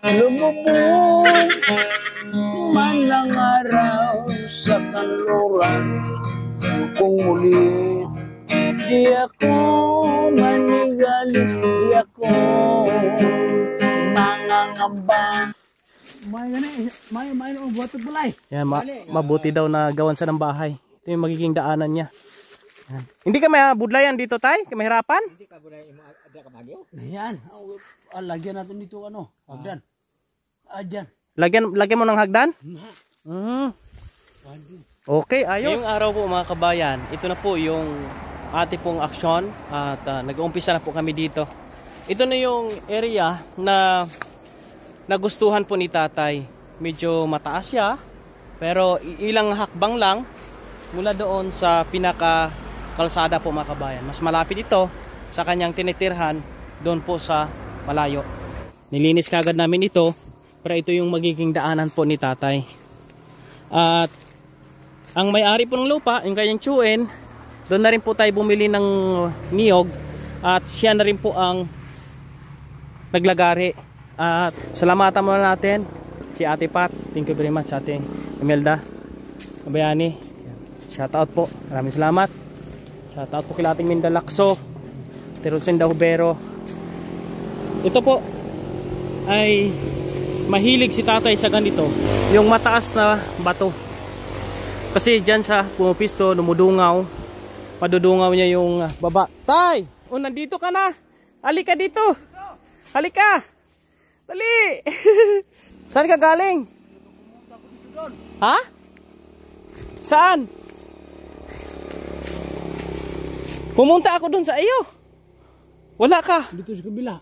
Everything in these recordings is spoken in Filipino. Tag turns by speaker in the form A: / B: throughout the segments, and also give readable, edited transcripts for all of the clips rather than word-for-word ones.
A: Lumubog man ang araw sa kanluran, kung muli di ako manigalit, di ako mangangamba. May buhat bulay.
B: Yan, mabuti daw na gawan sa ng bahay. Ito yung magiging daanan niya. Yan. Hindi ka may budlayan dito, tay? Mahirapan?
A: Hindi ka budlayan, ada ka bagyo? Yan, lagyan natin dito hagdan. Dyan.
B: Lagyan mo ng hagdan? Okay, ayos. Ngayong araw po mga kabayan, ito na po yung ating pong aksyon at nag-uumpisa na po kami dito. Ito na yung area na nagustuhan po ni tatay. Medyo mataas siya, pero ilang hakbang lang mula doon sa pinaka kalsada po mga kabayan. Mas malapit ito sa kanyang tinitirhan doon po sa malayo. Nilinis kagad namin ito, pero ito yung magiging daanan po ni tatay. At ang may-ari po ng lupa, yung kanyang tiyuin, doon na rin po tayo bumili ng niyog at siya na rin po ang naglagari. At salamatan muna natin si Ate Pat. Thank you very much, Ate Imelda Kabayani. Shout out po, maraming salamat. Shout out po kila Ating Mindalakso, Terusinda Hubero. Ito po ay mahilig si tatay sa ganito, yung mataas na bato. Kasi dyan sa pumipisto, lumudungaw, madudungaw niya yung baba. Tay! O, nandito ka na! Halika dito! Halika! Dali! Saan ka galing? Ha? Saan? Pumunta ako dun sa iyo. Wala ka.
A: Dito sa kabila.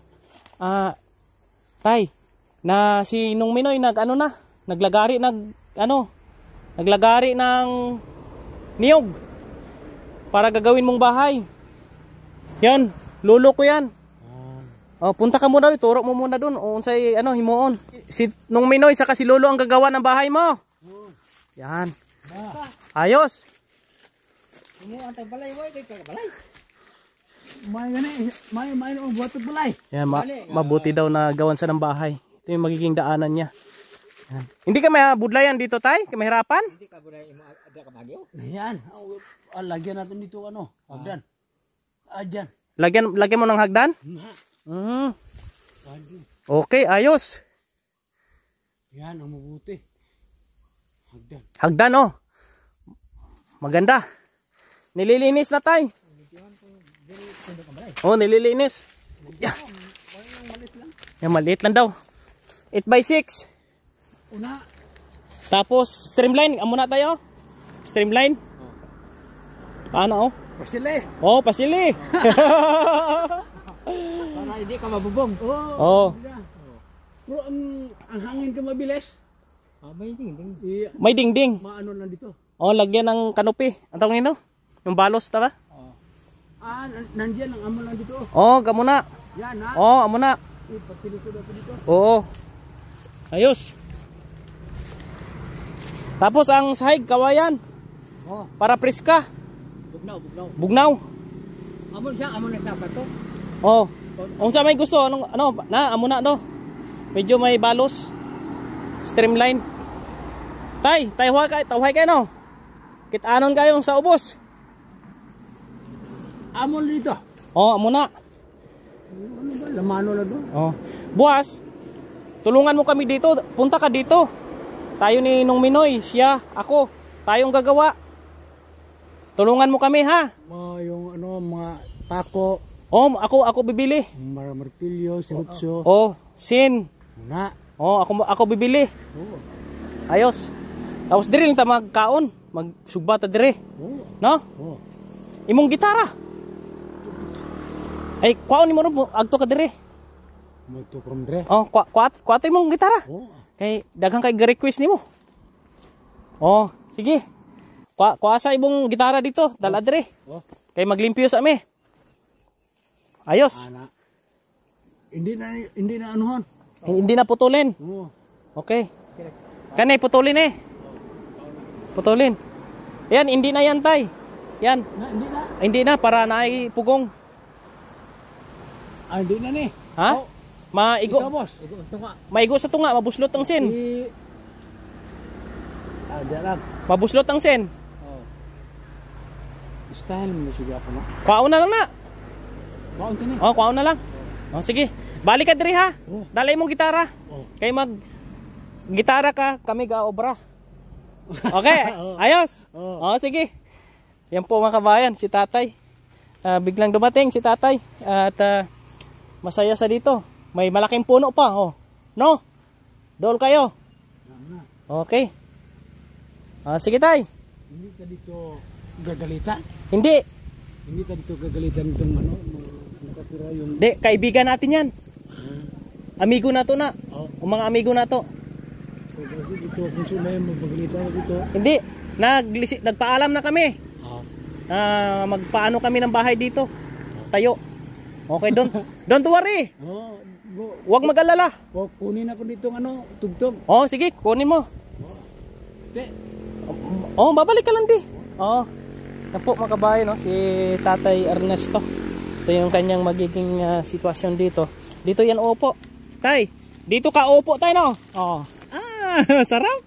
B: Tay, na si Nung Minoy naglagari ng niyog para gagawin mong bahay. Yan, lulo ko yan. Punta ka muna, turo mo muna doon. O unsay himuon. Si Nung Minoy saka si Lolo ang gagawa ng bahay mo. Yan. Ayos.
A: Himuon tay balay, way kay balay. May buhat bulay.
B: Yan, mabuti daw na gawan sa ng bahay. Ito yung magiging daanan niya. Yan. Hindi ka may budlayan dito, tay? Mahirapan?
A: Hindi ka budlayan, ada ka bagyo? Yan, lagyan natin dito hagdan. Dyan.
B: Lagyan mo ng hagdan? Okay, ayos.
A: Yan ang mabuti. Hagdan.
B: Hagdan, maganda. Nililinis na, tay. Nililinis. Yan, maliit lang daw. 8x6.
A: Una.
B: Tapos streamline, muna tayo. Streamline. Paano
A: Pasili.
B: Pasili.
A: Para hindi ka mabubog. Pero ang hangin ka mabilis. May dingding.
B: May dingding.
A: Maano lang dito.
B: Lagyan ng kanopi. Ang tawag nito? Yung balos, taba?
A: Nandiyan ang amo lang dito.
B: Gamo na.
A: Yan ha.
B: Amo na.
A: Ipagpilikod ako dito.
B: Ayos. Tapos ang sahig, kawayan. Para preska. Bugnaw.
A: Amo na dapat to.
B: Kung sa may gusto, amo na do. Medyo may balos. Streamline. Tay, tawhay kayo no. Kitanon kayo sa ubos.
A: Amo dito.
B: Amo na.
A: Ano ba? Lamano na doon.
B: Buwas, tulungan mo kami dito. Punta ka dito. Tayo ni Nung Minoy, siya, ako. Tayong gagawa. Tulungan mo kami, ha?
A: Yung mga tako.
B: Ako bibili.
A: Martilyo, sirutso.
B: Sin.
A: Na.
B: Ako bibili. Ayos. Tapos dire lang ta magkaon. Magsugba ta dire. No? Imong gitara. Ay, kwaon mo ro agto ka dire.
A: Magto from dire.
B: Kuat imong gitara. Kay daghang kay request nimo. Sige. Kuasa imong gitara dito, dala dire. Kay maglimpyo sa ame. Ayos.
A: Hindi na anuhan.
B: Hindi na putulin. Okay. Kanay putulin Putulin. Yan, hindi na yan, tay. Yan. Hindi na para naay pugong.
A: Hindi na ni.
B: Ha? Maigo.
A: Ikaw, boss. Ikaw, ito nga.
B: Maigo sa tunga, mabuslot ang sin.
A: Diyan lang.
B: Mabuslot ang sin.
A: Oh. Style mo siya pa, no?
B: Kuhaon na lang na.
A: Baon ka ni.
B: Oh, kuhaon na lang. Oh, sige. Balik ka diri ha.
A: Oh.
B: Dalay mong gitara.
A: Oh.
B: Kay mag gitara ka, kami ga-obra. Okay, ayos. Oh, sige. Yan po mga kabayan, si tatay. Biglang dumating si tatay. At masaya sa dito. May malaking puno pa. Oh. No? Dool kayo. Okay. Sige tay.
A: Hindi ka dito gagalita?
B: Hindi.
A: Hindi ka dito gagalitan itong ano, nakatira yung...
B: Hindi, kaibigan natin yan. Amigo na to na.
A: Oh.
B: O mga amigo na to.
A: So, kasi dito, kung sila yung magpagalitan dito.
B: Hindi. Nagpaalam na kami. Magpaano kami ng bahay dito. Tayo. Okay, don't worry.
A: Oh,
B: Huwag mag-alala.
A: kunin ako dito ano, tugtog.
B: Oh, sige, kunin mo.
A: Te.
B: Oh, babalik ka lang di. Oh. Yan po mga kabayan, no? Si Tatay Ernesto. Ito yung kanyang magiging sitwasyon dito. Dito yan upo. Tay, dito ka upo tayo, no? Oh. Sarap.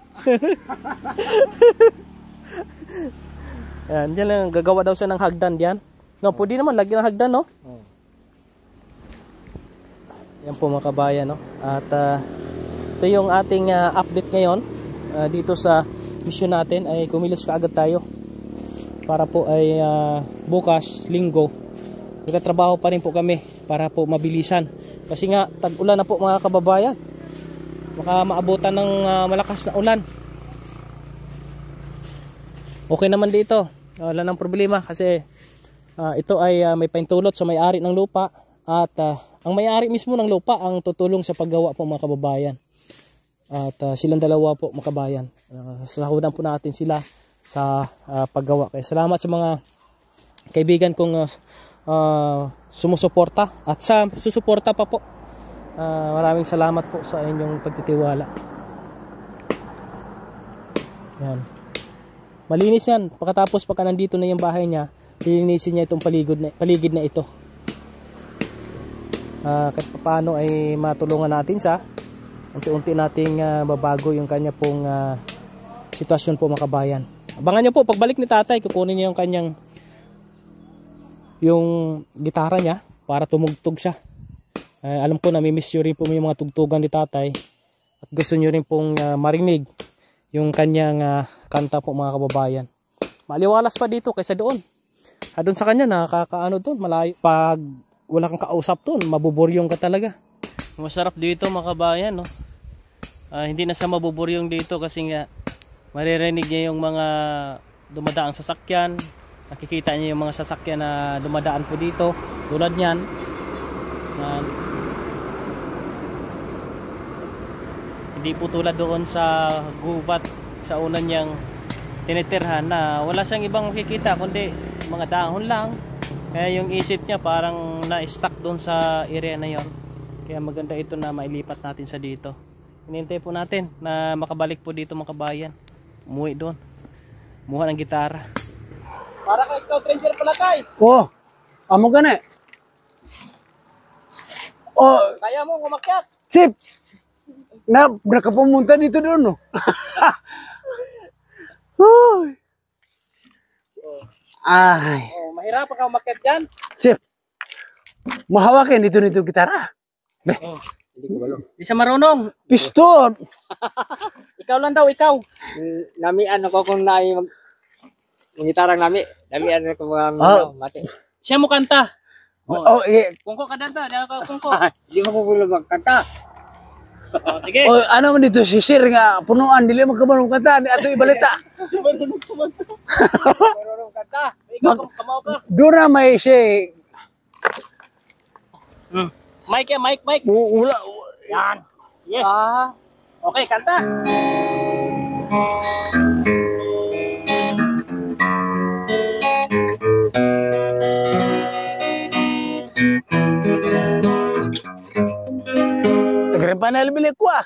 B: Yan, dyan lang. Gagawa daw siya ng hagdan diyan. No, pwede naman. Lagyan ng hagdan, no?
A: Oh.
B: Yan po mga kabayan, no? At ito yung ating update ngayon. Dito sa mission natin ay kumilos kaagad tayo. Para po ay bukas, linggo, nagtatrabaho pa rin po kami para po mabilisan. Kasi nga, tag-ulan na po mga kababayan. Baka maabutan ng malakas na ulan. Okay naman dito. Wala nang problema kasi ito ay may paintulot sa may-ari ng lupa. At ang may-ari mismo ng lupa ang tutulong sa paggawa po mga kababayan. At silang dalawa po mga kababayan. Sahudan po natin sila sa paggawa. Kaya salamat sa mga kaibigan kong sumusuporta at sa susuporta pa po. Maraming salamat po sa inyong pagtitiwala. Yan. Malinis yan. Pagkatapos pagka nandito na yung bahay niya, lilinisin niya itong paligid na ito. Kahit paano ay matulungan natin sa unti-unti nating babago yung kanya pong sitwasyon po mga kabayan. Abangan nyo po, pagbalik ni tatay, kukunin niya yung kanyang yung gitara niya para tumugtog siya. Alam ko namimiss nyo rin po yung mga tugtugan ni tatay at gusto nyo rin pong marinig yung kanyang kanta po mga kababayan. Maliwalas pa dito kaysa doon. Doon sa kanya nakakaano doon, malayo. Pag wala kang kausap doon, mabuburyong ka talaga. Masarap dito mga kabayan, no? Hindi na siya mabuburyong dito kasi nga maririnig niya yung mga dumadaang sasakyan. Nakikita niya yung mga sasakyan na dumadaan po dito. Tulad niyan. Hindi po tulad doon sa gubat sa una niyang tinitirhan na wala siyang ibang makikita kundi mga dahon lang. Kaya yung isip niya parang na-stuck doon sa area na yon. Kaya maganda ito na mailipat natin sa dito. Hinintay po natin na makabalik po dito mga kabayan. Umuwi doon. Muha ng gitara. Para kay Scout Ranger pala tay.
A: Oh, amo gani. Oh,
B: Kaya mo umakyat.
A: Chip. Nakapumunta dito doon, no? Uy. Ay.
B: Oh, mahirapan ka umakyat diyan.
A: Chip. Mahawakin dito nito gitara.
B: Oh. Hindi siya marunong.
A: Piston.
B: Ikaw lang daw, ikaw.
C: Namian ako kung nai magitarang nami. Namian ako mga mati.
B: Siya mo kanta.
A: Oh,
B: Kungko ka danta, kungko.
C: Di mo ko magkanta.
B: Oh, sige.
A: oh, ano man dito si Sir nga punuan dili magkamarong kanta ato ibalita.
B: Marunong kumanta.
C: Marunong kanta.
B: Ikaw, kamaw ka.
A: Doon na may si
B: Mike, Mike.
A: wala.
B: Yan. Yes. Okay, kanta.
A: Tagarin pa na lumili ko ah.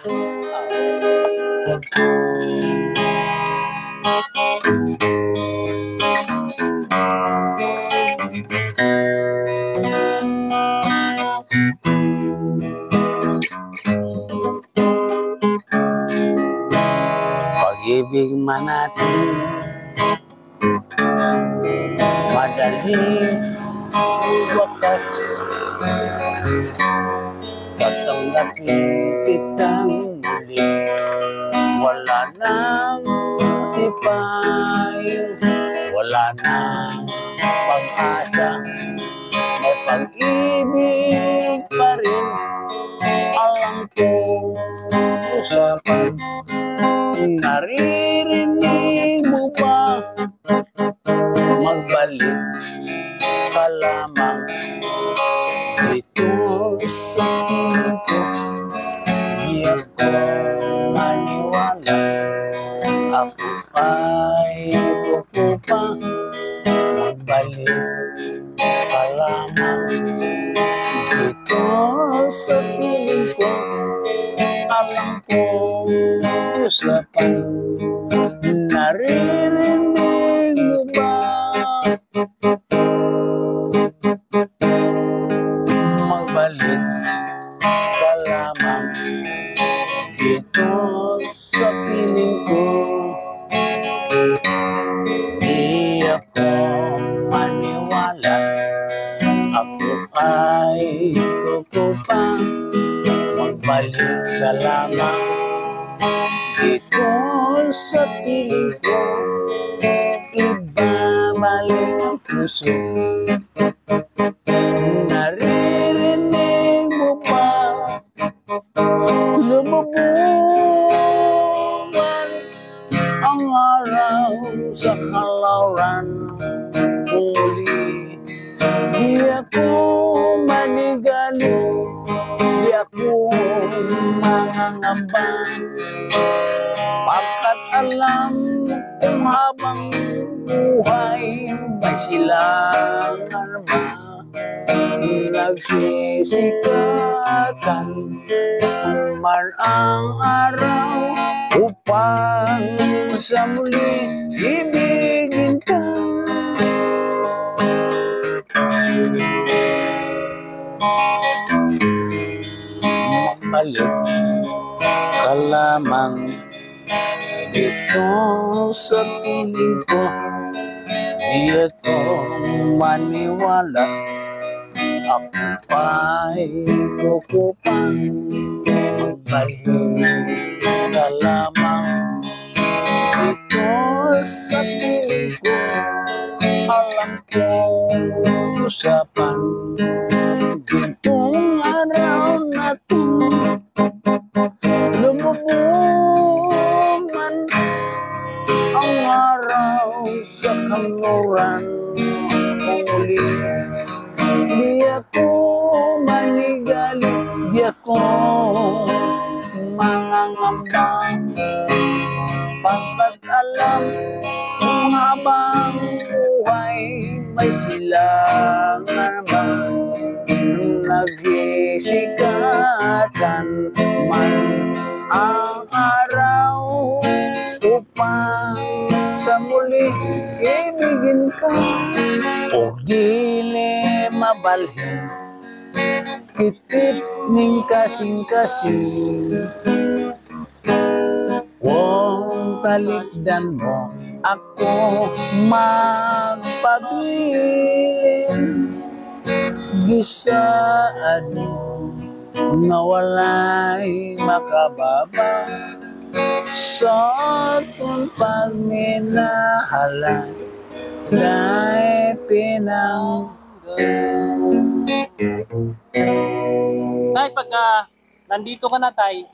A: man natin madaling wakas tatanggapin kitang muli. Wala nang sipayo, wala nang pag-asa, may pag-ibig pa rin. Alam kong usapan, naririnig mo ba? Magbalik ka lamang dito sa piling ko. Di ako maniwala, ako ay kukupa. Magbalik ka lamang dito sa piling ko. Alam kong usapan, naririnig mo ba? Magbalik ka lamang dito sa piling ko. Di ako maniwala, ako ay kukupa. Magbalik ka lamang dito sa piling ko. Ibabalik ang puso, naririnig mo ba? Lumubungan ang araw sa kalauran kung muli. Di ako manigaling, di ako mangangamba, pagkat alam kung habang buhay may silangan ba, nagsisikatan man ang araw upang sa muli ibigin ka. Magbalik ka lamang dito sa piling ko. Di ako maniwala, ako pa'y kukupa. Magbalik ka lamang dito sa piling ko. Alam kong usapan, gintong araw natin lumubungan ang araw sa kanluran kung muli. Di ako manigaling, di ako mangangamba, pagkat alam kung habang buhay may silangan ba, nagsisikatan man ang araw upang sa muli ibigin ka. O dili mabalhin kitip ning kasing-kasing, wong talikdan mo ako magpabilin. Gisaad mo nga walay makababa sa atong pagminahalan kay pinanggalan.
B: Tay, pagka nandito ka na, tay,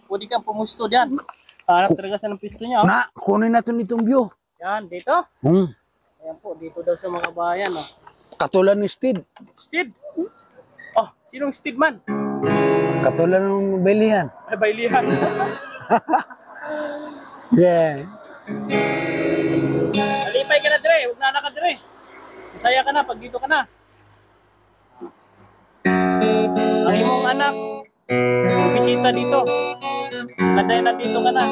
B: pwede kang pumusto dyan. Harap talaga sa ng pisto niya. Oh.
A: Na, kunin natin itong view.
B: Yan, dito. Ayan po, dito daw sa mga bayan. Oh.
A: Katulad ni Steve.
B: Steve? Oh, sinong Steve man?
A: Katulad ng Belihan.
B: Ay, bailihan.
A: Yeah.
B: Alipay ka na, Dre. Huwag na ka, Dre. Masaya ka na pag dito ka na. Ang imong anak, bisita dito. Kanday na dito ka na.